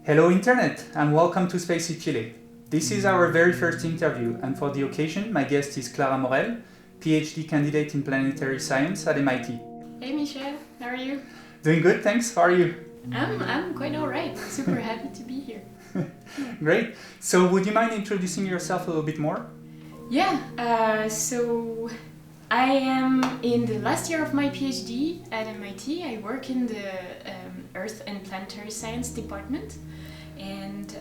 Hello Internet and welcome to Space Chile. This is our very first interview and for the occasion my guest is Clara Maurel, Ph.D. candidate in planetary science at MIT. Hey Michel, how are you? Doing good, thanks. How are you? I'm quite alright. Super happy to be here. Great. So would you mind introducing yourself a little bit more? Yeah, so I am in the last year of my PhD at MIT. I work in the Earth and Planetary Science department. And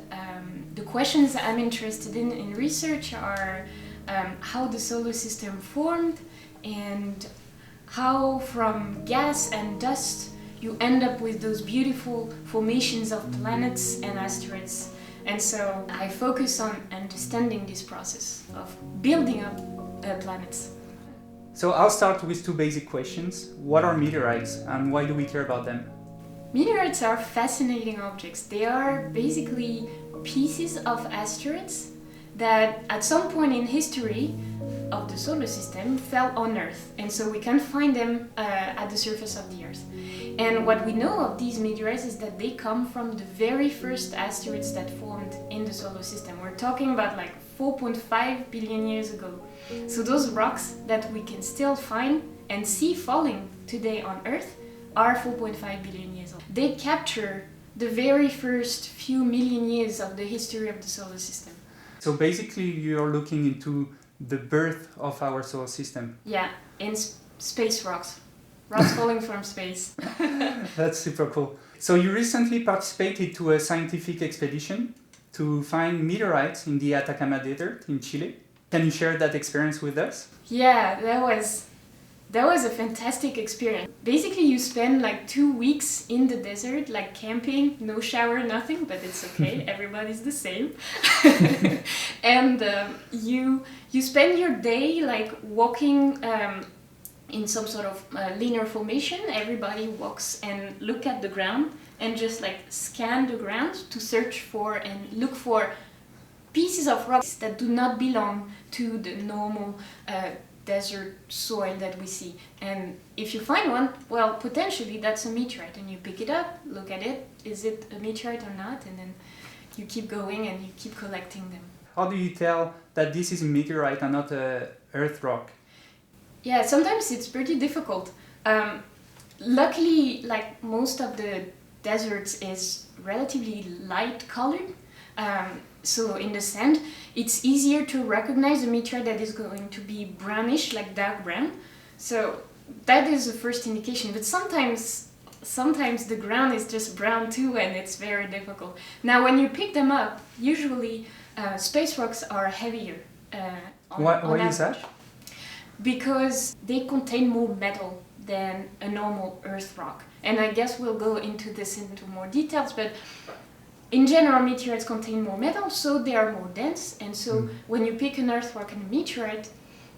the questions I'm interested in research are how the solar system formed and how from gas and dust you end up with those beautiful formations of planets and asteroids. And so I focus on understanding this process of building up planets. So I'll start with two basic questions. What are meteorites and why do we care about them? Meteorites are fascinating objects. They are basically pieces of asteroids that at some point in history of the solar system fell on Earth, and so we can find them at the surface of the Earth. And what we know of these meteorites is that they come from the very first asteroids that formed in the solar system. We're talking about like 4.5 billion years ago. So those rocks that we can still find and see falling today on Earth are 4.5 billion years old. They capture the very first few million years of the history of the solar system. So basically you're looking into the birth of our solar system. Yeah, in space rocks. Rocks falling from space. That's super cool. So you recently participated to a scientific expedition to find meteorites in the Atacama Desert in Chile. Can you share that experience with us? Yeah, that was a fantastic experience. Basically, you spend like 2 weeks in the desert, like camping, no shower, nothing, but it's okay, everybody's the same. And you spend your day like walking in some sort of linear formation. Everybody walks and look at the ground and just like scan the ground to search for and look for pieces of rocks that do not belong to the normal desert soil that we see. And if you find one, well, potentially that's a meteorite, and you pick it up, look at it, is it a meteorite or not, and then you keep going and you keep collecting them. How do you tell that this is a meteorite and not a earth rock? Yeah, sometimes it's pretty difficult. Luckily, like most of the deserts is relatively light colored. So in the sand, it's easier to recognize a meteorite that is going to be brownish, like dark brown. So that is the first indication. But sometimes the ground is just brown too, and it's very difficult. Now, when you pick them up, usually space rocks are heavier. Why is that? Because they contain more metal than a normal Earth rock. And I guess we'll go into more details, but in general, meteorites contain more metal, so they are more dense. And so when you pick an Earth rock and a meteorite,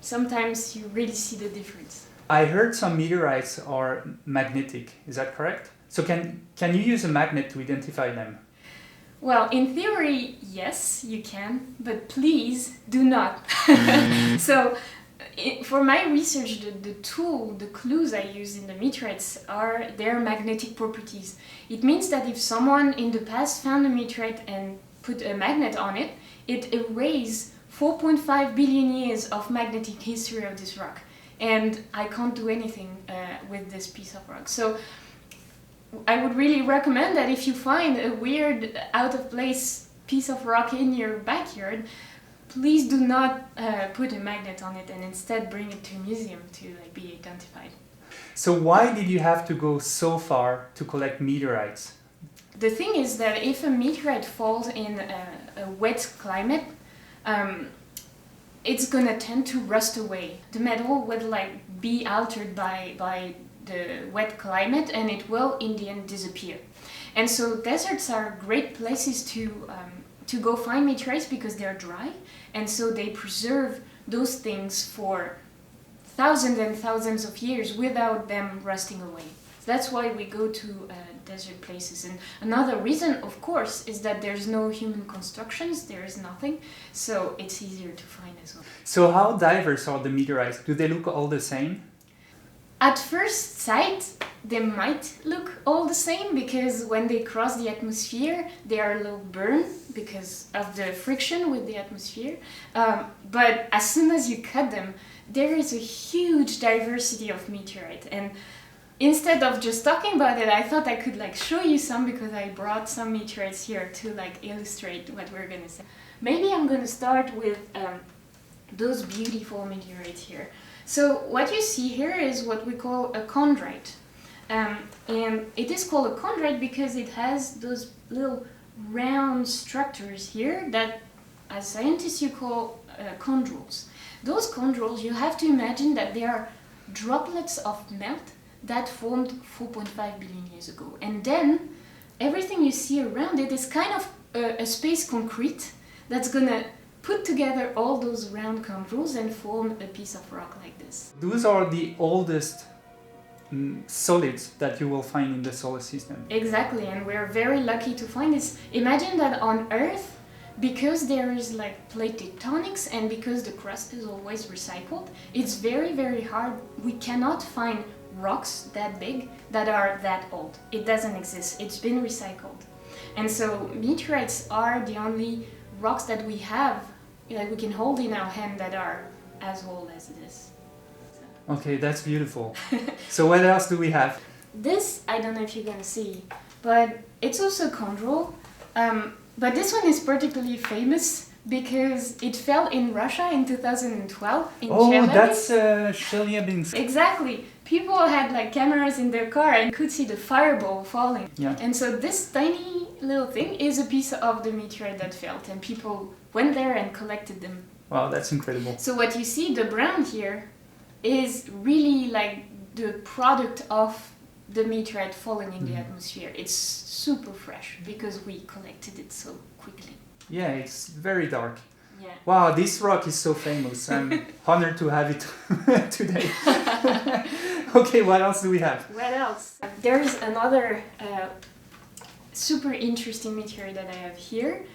sometimes you really see the difference. I heard some meteorites are magnetic. Is that correct? So can you use a magnet to identify them? Well, in theory, yes, you can, but please do not. So for my research, the clues I use in the meteorites are their magnetic properties. It means that if someone in the past found a meteorite and put a magnet on it, it erased 4.5 billion years of magnetic history of this rock. And I can't do anything with this piece of rock. So I would really recommend that if you find a weird, out-of-place piece of rock in your backyard, please do not put a magnet on it and instead bring it to a museum to be identified. So why did you have to go so far to collect meteorites? The thing is that if a meteorite falls in a wet climate, it's gonna tend to rust away. The metal will be altered by the wet climate, and it will in the end disappear. And so deserts are great places to go find meteorites because they're dry, and so they preserve those things for thousands and thousands of years without them rusting away. That's why we go to desert places. And another reason, of course, is that there's no human constructions, there is nothing, so it's easier to find as well. So how diverse are the meteorites? Do they look all the same? At first sight, they might look all the same because when they cross the atmosphere, they are a little burned because of the friction with the atmosphere. But as soon as you cut them, there is a huge diversity of meteorite. And instead of just talking about it, I thought I could like show you some because I brought some meteorites here to like illustrate what we're gonna say. Maybe I'm gonna start with those beautiful meteorites here. So what you see here is what we call a chondrite. And it is called a chondrite because it has those little round structures here that, as scientists, you call chondrules. Those chondrules, you have to imagine that they are droplets of melt that formed 4.5 billion years ago. And then everything you see around it is kind of a space concrete that's gonna put together all those round chondrules and form a piece of rock like this. Those are the oldest solids that you will find in the solar system. Exactly, and we're very lucky to find this. Imagine that on Earth, because there is like plate tectonics and because the crust is always recycled, it's very, very hard. We cannot find rocks that big that are that old. It doesn't exist. It's been recycled. And so meteorites are the only rocks that we have, like we can hold in our hand, that are as old as this. Okay, that's beautiful. So what else do we have? This, I don't know if you're gonna see, but it's also chondrule. But this one is particularly famous because it fell in Russia in 2012 in Chelyabinsk. That's Chelyabinsk. Exactly. People had like cameras in their car and could see the fireball falling. Yeah. And so this tiny little thing is a piece of the meteorite that fell, and people went there and collected them. Wow, that's incredible. So what you see, the brown here, is really like the product of the meteorite falling in the atmosphere. It's super fresh because we collected it so quickly. Yeah, it's very dark. Yeah. Wow, this rock is so famous. I'm honored to have it today. Okay, what else do we have? What else? There is another super interesting meteorite that I have here.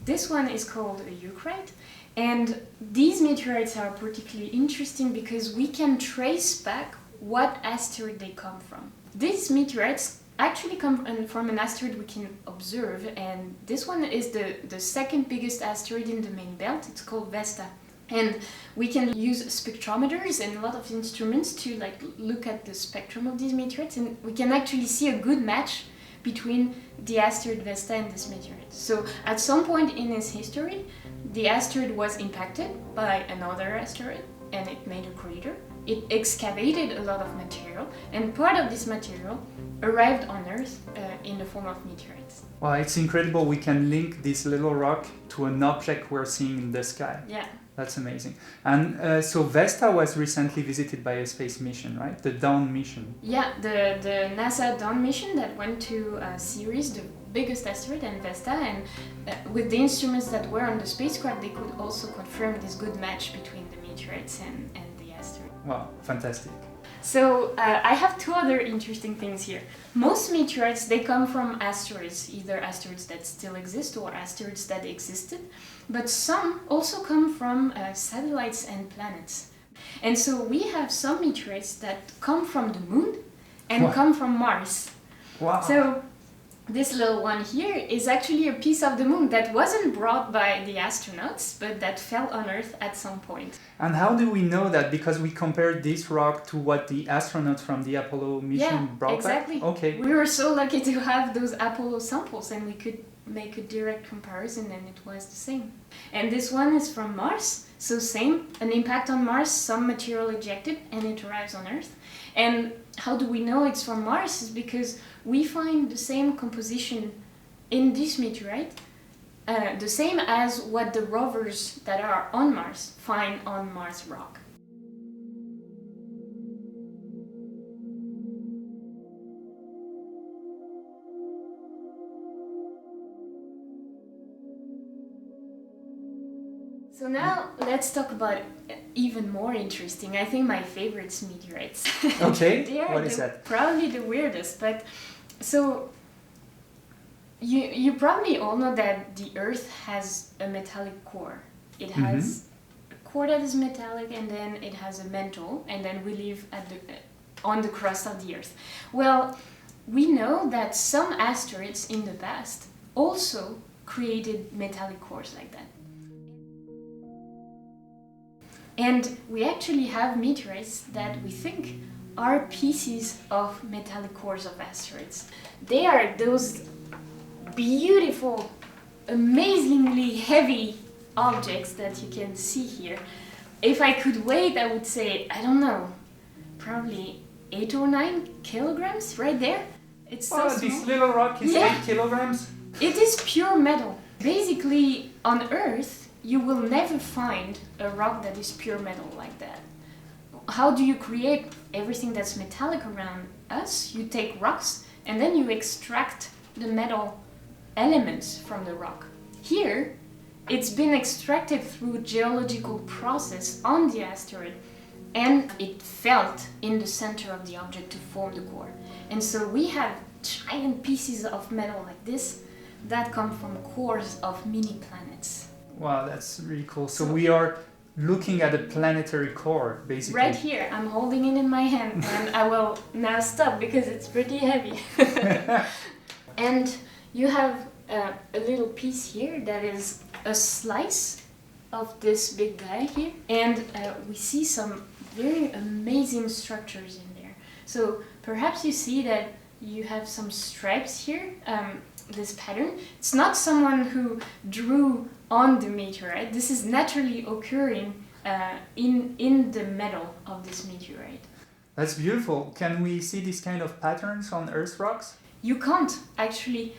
This one is called a eucrite. And these meteorites are particularly interesting because we can trace back what asteroid they come from. These meteorites actually come from an asteroid we can observe, and this one is the second biggest asteroid in the main belt. It's called Vesta. And we can use spectrometers and a lot of instruments to like look at the spectrum of these meteorites, and we can actually see a good match between the asteroid Vesta and this meteorite. So at some point in its history, the asteroid was impacted by another asteroid and it made a crater. It excavated a lot of material, and part of this material arrived on Earth in the form of meteorites. Wow, it's incredible. We can link this little rock to an object we're seeing in the sky. Yeah. That's amazing. And so Vesta was recently visited by a space mission, right? The Dawn mission. Yeah, the NASA Dawn mission that went to Ceres, the biggest asteroid, and Vesta, and with the instruments that were on the spacecraft, they could also confirm this good match between the meteorites and the asteroid. Wow, fantastic. So I have two other interesting things here. Most meteorites, they come from asteroids, either asteroids that still exist or asteroids that existed, but some also come from satellites and planets. And so we have some meteorites that come from the moon and come from Mars. Wow. So this little one here is actually a piece of the moon that wasn't brought by the astronauts, but that fell on Earth at some point. And how do we know that? Because we compared this rock to what the astronauts from the Apollo mission brought exactly. back? Okay. We were so lucky to have those Apollo samples, and we could make a direct comparison, and it was the same. And this one is from Mars, so same, an impact on Mars, some material ejected, and it arrives on Earth. And how do we know it's from Mars? Is because we find the same composition in this meteorite, the same as what the rovers that are on Mars find on Mars rock. So now let's talk about even more interesting, I think my favorite's meteorites. Okay, what is that? Probably the weirdest, but so you probably all know that the Earth has a metallic core. It has a core that is metallic, and then it has a mantle, and then we live at the on the crust of the Earth? Well, we know that some asteroids in the past also created metallic cores like that. And we actually have meteorites that we think are pieces of metallic cores of asteroids. They are those beautiful, amazingly heavy objects that you can see here. If I could weight, I would say, I don't know, probably 8 or 9 kilograms right there. It's so small. This little rock is 8 kilograms? It is pure metal. Basically, on Earth, you will never find a rock that is pure metal like that. How do you create everything that's metallic around us? You take rocks and then you extract the metal elements from the rock. Here, it's been extracted through geological process on the asteroid, and it felt in the center of the object to form the core. And so we have giant pieces of metal like this that come from cores of mini planets. Wow, that's really cool. So we are looking at a planetary core, basically. Right here, I'm holding it in my hand, and I will now stop because it's pretty heavy. And you have a little piece here that is a slice of this big guy here, and we see some very amazing structures in there. So perhaps you see that you have some stripes here, this pattern. It's not someone who drew on the meteorite. This is naturally occurring in the metal of this meteorite. That's beautiful. Can we see these kind of patterns on Earth rocks? You can't, actually.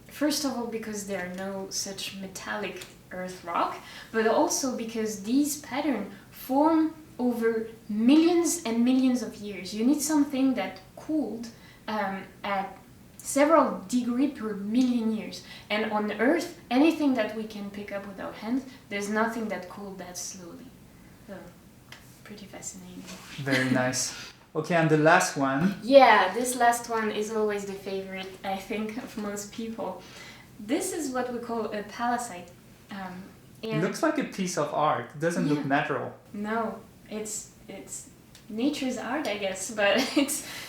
First of all, because there are no such metallic Earth rock, but also because these patterns form over millions and millions of years. You need something that cooled at several degrees per million years. And on Earth, anything that we can pick up with our hands, there's nothing that cooled that slowly. So, pretty fascinating. Very nice. Okay, and the last one. Yeah, this last one is always the favorite, I think, of most people. This is what we call a Pallasite. It looks like a piece of art. It doesn't look natural. No, it's nature's art, I guess, but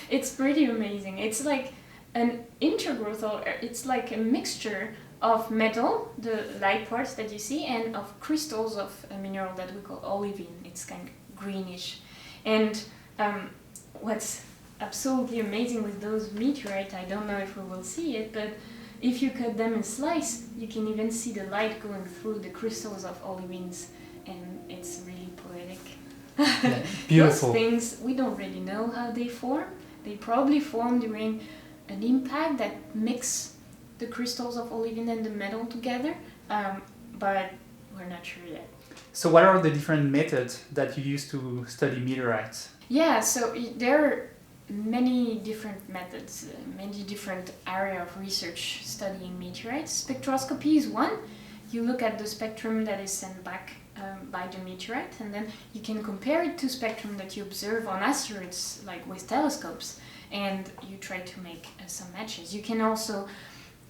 it's pretty amazing. It's like an intergrowth, or it's like a mixture of metal, the light parts that you see, and of crystals of a mineral that we call olivine. It's kind of greenish. And what's absolutely amazing with those meteorites, I don't know if we will see it, but if you cut them in slice, you can even see the light going through the crystals of olivines, and it's really poetic. Yeah, beautiful. Those things, we don't really know how they form. They probably form during an impact that mix the crystals of olivine and the metal together, but we're not sure yet. So what are the different methods that you use to study meteorites? Yeah, so there are many different methods, many different areas of research studying meteorites. Spectroscopy is one. You look at the spectrum that is sent back by the meteorite, and then you can compare it to spectrum that you observe on asteroids, like with telescopes, and you try to make some matches. You can also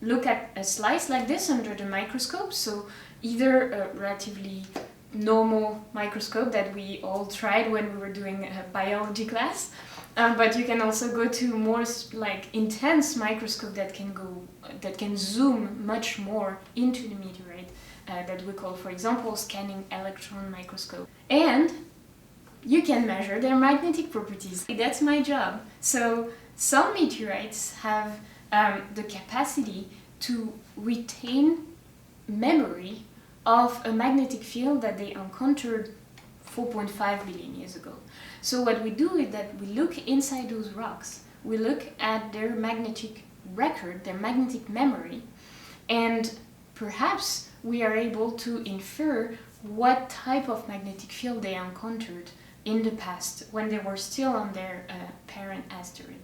look at a slice like this under the microscope, so either a relatively normal microscope that we all tried when we were doing a biology class, but you can also go to more like intense microscope that can zoom much more into the meteorite, that we call, for example, scanning electron microscope. And you can measure their magnetic properties. That's my job. So some meteorites have the capacity to retain memory of a magnetic field that they encountered 4.5 billion years ago. So what we do is that we look inside those rocks, we look at their magnetic record, their magnetic memory, and perhaps we are able to infer what type of magnetic field they encountered in the past when they were still on their parent asteroid.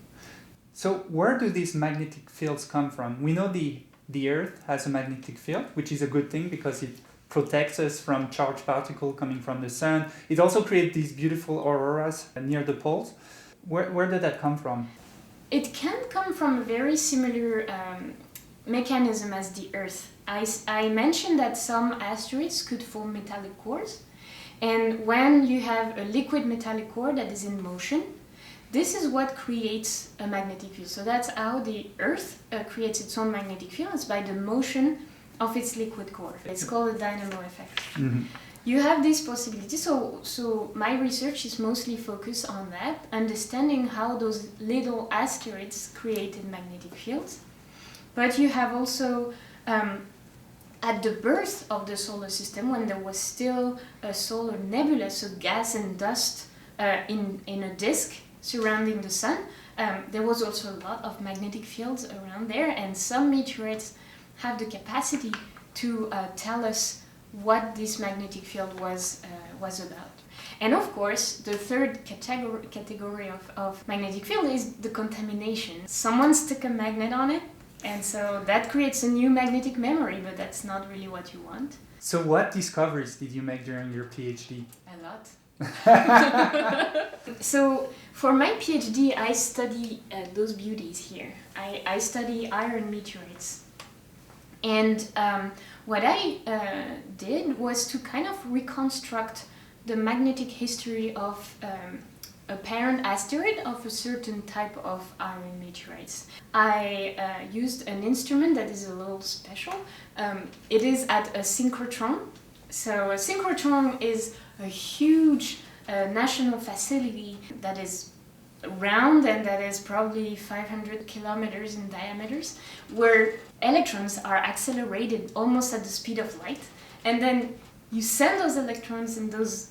So where do these magnetic fields come from? We know the Earth has a magnetic field, which is a good thing because it protects us from charged particles coming from the sun. It also creates these beautiful auroras near the poles. Where did that come from? It can come from a very similar mechanism as the Earth. I mentioned that some asteroids could form metallic cores, and when you have a liquid metallic core that is in motion, this is what creates a magnetic field. So that's how the Earth creates its own magnetic field. It's by the motion of its liquid core. It's called the Dynamo effect. Mm-hmm. You have this possibility. So my research is mostly focused on that, understanding how those little asteroids created magnetic fields. But you have also, at the birth of the solar system, when there was still a solar nebula, so gas and dust in a disk surrounding the sun, there was also a lot of magnetic fields around there, and some meteorites have the capacity to tell us what this magnetic field was about. And of course, the third category of magnetic field is the contamination. Someone stuck a magnet on it, and so that creates a new magnetic memory, but that's not really what you want. So what discoveries did you make during your PhD? A lot. So for my PhD, I study those beauties here. I study iron meteorites. And what I did was to kind of reconstruct the magnetic history of a parent asteroid of a certain type of iron meteorites. I used an instrument that is a little special. It is at a synchrotron. So a synchrotron is a huge national facility that is round and that is probably 500 kilometers in diameters, where electrons are accelerated almost at the speed of light, and then you send those electrons and those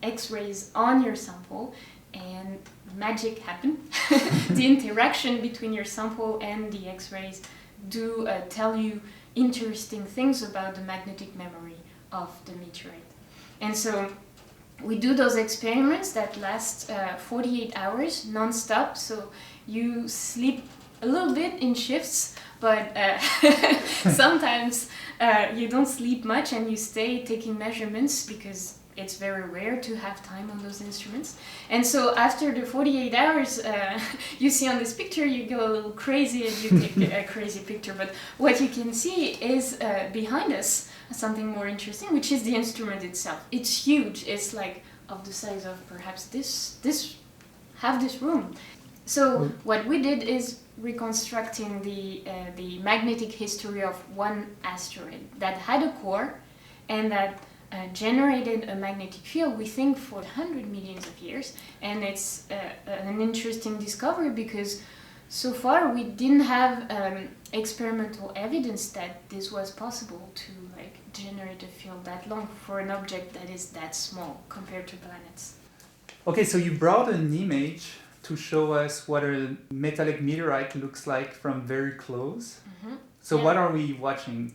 X-rays on your sample, and magic happens. The interaction between your sample and the X-rays do tell you interesting things about the magnetic memory of the meteorite. And so we do those experiments that last 48 hours non-stop, so you sleep a little bit in shifts, but sometimes you don't sleep much and you stay taking measurements because it's very rare to have time on those instruments. And so after the 48 hours, you see on this picture, you go a little crazy and you take a crazy picture. But what you can see is behind us something more interesting, which is the instrument itself. It's huge. It's like of the size of perhaps this room. So what we did is reconstructing the magnetic history of one asteroid that had a core and that generated a magnetic field, we think, for 100 millions of years. And it's an interesting discovery because so far we didn't have experimental evidence that this was possible to generate a field that long for an object that is that small compared to planets. Okay, so you brought an image to show us what a metallic meteorite looks like from very close. Mm-hmm. So what are we watching?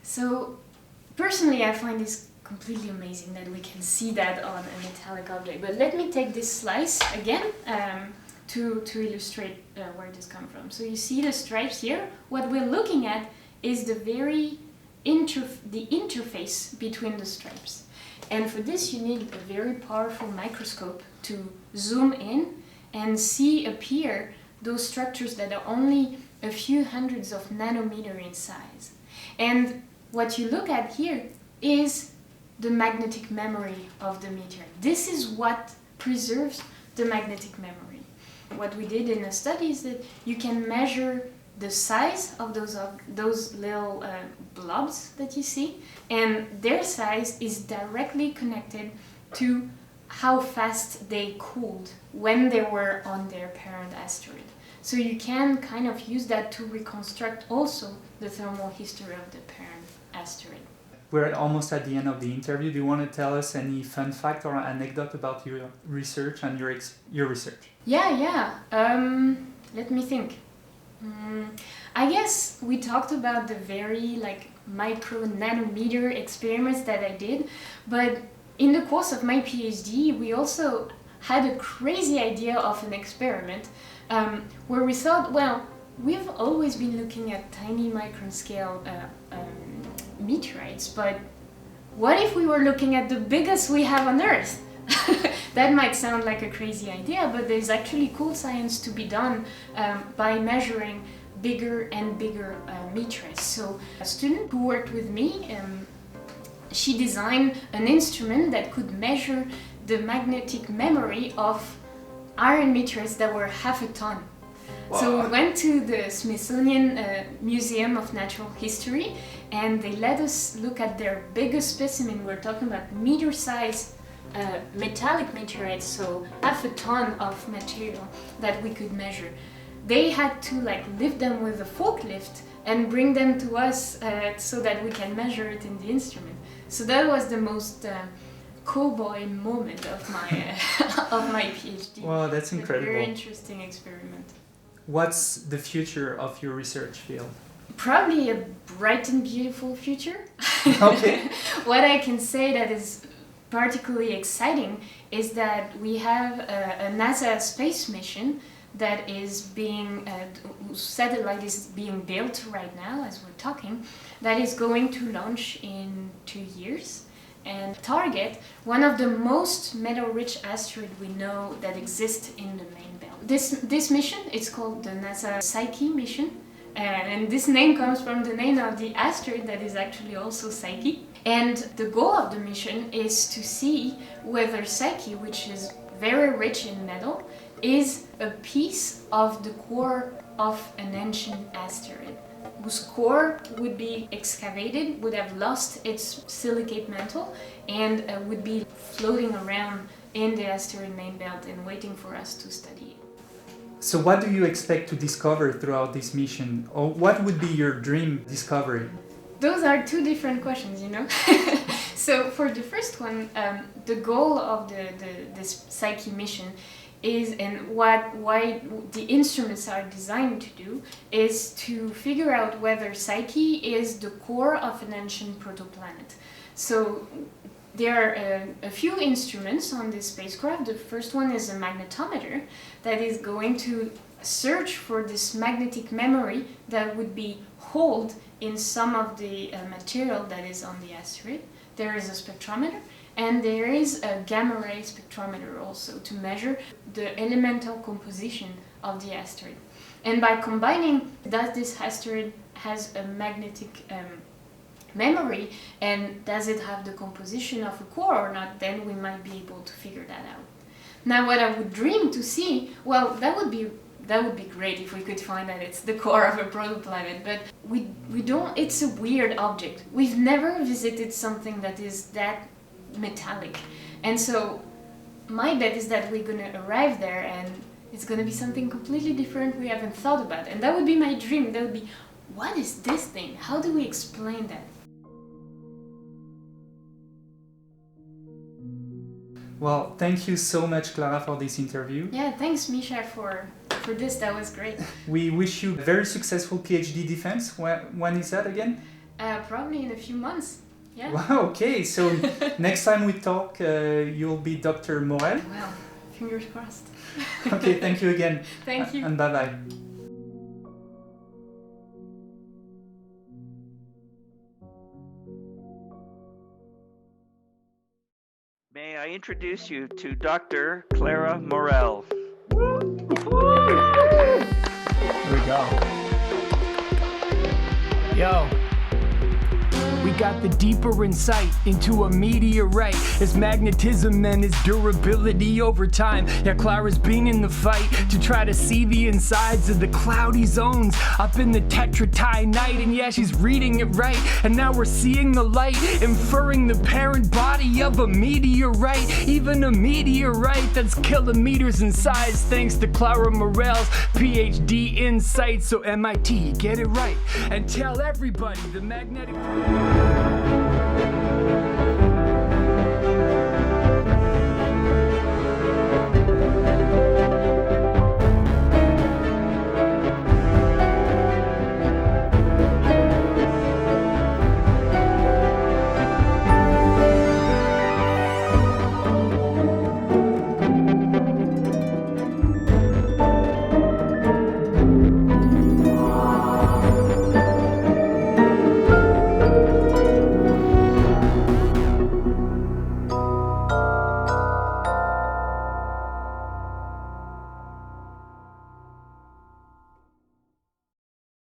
So personally, I find this completely amazing that we can see that on a metallic object. But let me take this slice again to illustrate where this comes from. So you see the stripes here. What we're looking at is the interface between the stripes. And for this, you need a very powerful microscope to zoom in and see appear those structures that are only a few hundreds of nanometer in size. And what you look at here is the magnetic memory of the meteorite. This is what preserves the magnetic memory. What we did in the study is that you can measure the size of those little blobs that you see, and their size is directly connected to how fast they cooled when they were on their parent asteroid. So you can kind of use that to reconstruct also the thermal history of the parent asteroid. We're almost at the end of the interview. Do you want to tell us any fun fact or anecdote about your research and your research? Yeah. Let me think. I guess we talked about the very micro nanometer experiments that I did, but in the course of my PhD, we also had a crazy idea of an experiment where we thought, well, we've always been looking at tiny micron scale meteorites, but what if we were looking at the biggest we have on Earth? That might sound like a crazy idea, but there's actually cool science to be done by measuring bigger and bigger meteorites. So a student who worked with me, she designed an instrument that could measure the magnetic memory of iron meteorites that were half a ton. Wow. So we went to the Smithsonian Museum of Natural History, and they let us look at their biggest specimen. We're talking about meteor-sized metallic meteorites, so half a ton of material that we could measure. They had to lift them with a forklift and bring them to us so that we can measure it in the instrument. So that was the most cowboy moment of my of my PhD. Wow, that's incredible. A very interesting experiment. What's the future of your research field? Probably a bright and beautiful future. Okay. What I can say that is particularly exciting is that we have a NASA space mission that is being, whose satellite is being built right now as we're talking, that is going to launch in 2 years and target one of the most metal-rich asteroids we know that exist in the main belt. This mission, it's called the NASA Psyche mission, and this name comes from the name of the asteroid that is actually also Psyche. And the goal of the mission is to see whether Psyche, which is very rich in metal, is a piece of the core of an ancient asteroid, whose core would be excavated, would have lost its silicate mantle, and would be floating around in the asteroid main belt and waiting for us to study it. So what do you expect to discover throughout this mission? Or what would be your dream discovery? Those are two different questions, you know? So for the first one, the goal of this Psyche mission is, and why the instruments are designed to do, is to figure out whether Psyche is the core of an ancient protoplanet. So there are a few instruments on this spacecraft. The first one is a magnetometer that is going to search for this magnetic memory that would be held in some of the material that is on the asteroid. There is a spectrometer, and there is a gamma ray spectrometer also to measure the elemental composition of the asteroid. And by combining that this asteroid has a magnetic memory, and does it have the composition of a core or not, then we might be able to figure that out. Now what I would dream to see, well, that would be great if we could find that it's the core of a protoplanet, but we don't, it's a weird object. We've never visited something that is that metallic. And so my bet is that we're gonna arrive there and it's gonna be something completely different we haven't thought about. And that would be my dream. That would be, what is this thing? How do we explain that? Well, thank you so much, Clara, for this interview. Yeah, thanks, Misha, for this. That was great. We wish you a very successful PhD defense. When is that again? Probably in a few months. Yeah. Wow, okay. So next time we talk, you'll be Dr. Maurel. Well, fingers crossed. Okay, thank you again. Thank you. And bye-bye. May I introduce you to Dr. Clara Maurel. Here we go. Yo. We got the deeper insight into a meteorite, its magnetism and its durability over time. Yeah, Clara's been in the fight to try to see the insides of the cloudy zones up in the tetrati night. And yeah, she's reading it right. And now we're seeing the light, inferring the parent body of a meteorite. Even a meteorite that's kilometers in size, thanks to Clara Maurel's Ph.D. insight. So MIT, get it right and tell everybody the magnetic...